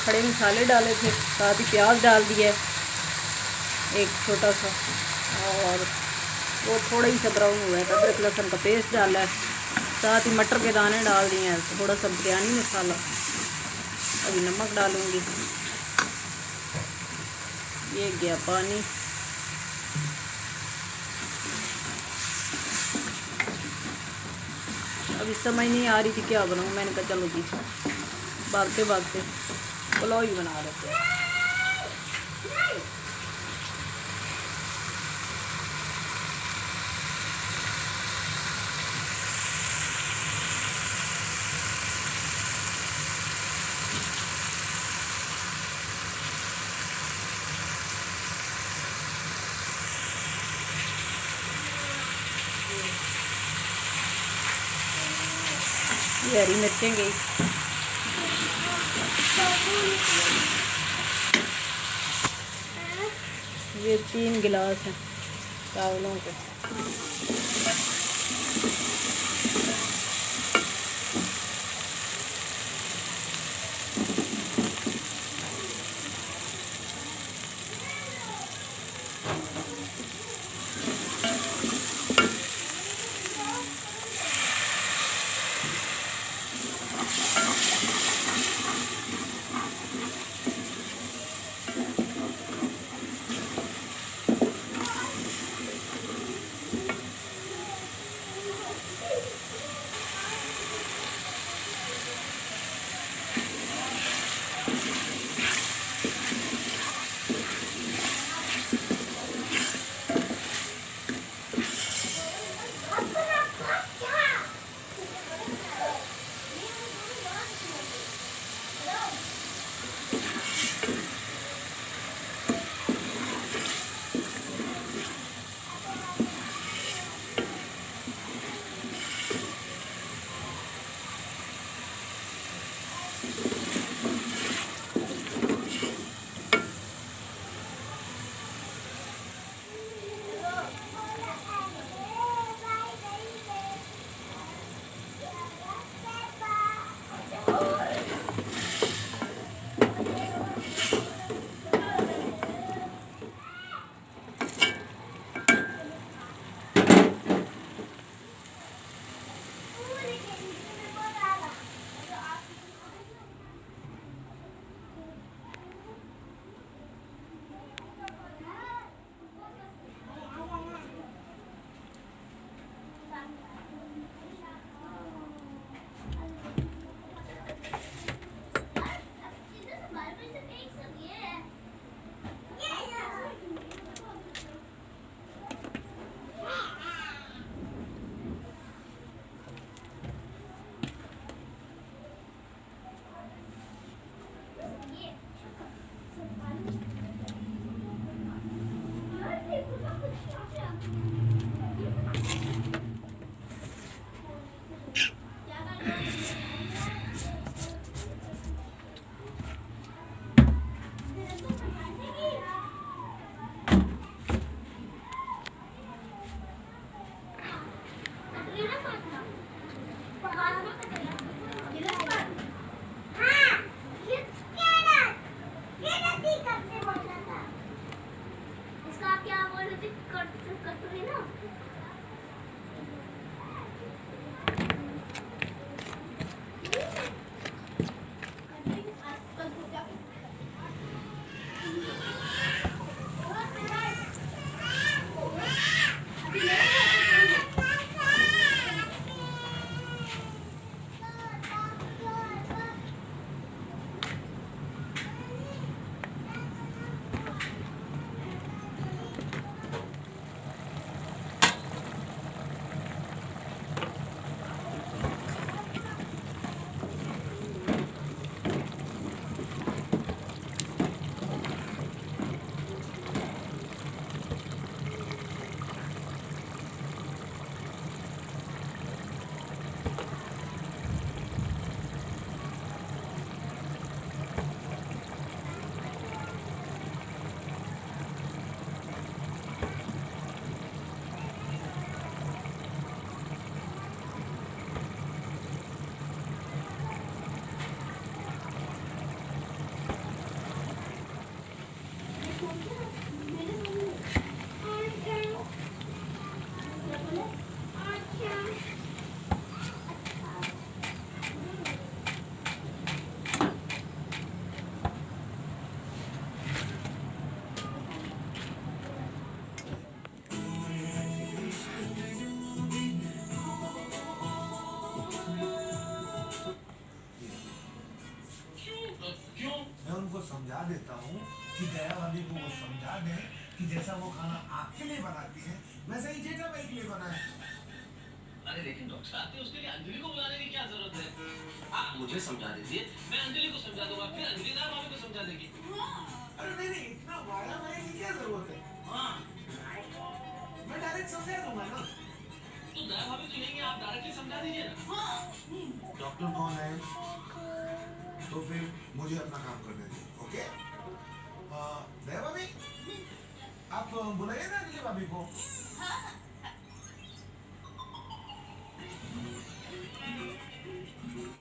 खड़े मसाले डाले थे, साथ ही प्याज डाल दिया एक छोटा सा, और वो थोड़ा ही सा ब्राउन हुआ है तो अदरक लहसुन का पेस्ट डाला है, साथ ही मटर के दाने डाल दिए हैं, थोड़ा सा बिरयानी मसाला, अभी नमक डालूँगी। ये गया पानी। अभी समझ नहीं आ रही थी क्या बनाऊँ, मैंने कहा चलो जी भागते भागते पुलाव ही बना लेते हैं। ये हरी मिर्चें गई, ये 3 गिलास हैं चावलों के। मैं उनको समझा देता हूँ कि दया भाभी को वो समझा दें कि जैसा वो खाना आपके लिए बनाती है वैसा ही जेठा भाई के लिए बनाए। अरे लेकिन डॉक्टर साहब ने उसके लिए अंजलि को बुलाने की क्या जरूरत है? आप मुझे समझा दीजिए, मैं अंजलि को समझा दूंगा, फिर अंजलि दया भाभी को समझा देगी। अरे नहीं, इतना वाया वाया की क्या जरूरत है? हाँ, मैं डायरेक्ट समझा दूंगा ना। तो दया भाभी तो नहीं है, आप डायरेक्टली समझा दीजिए ना। डॉक्टर कौन है? तो फिर मुझे अपना काम करने दो, ओके? दया भाभी, आप बुलाइए ना अंजलि भाभी को।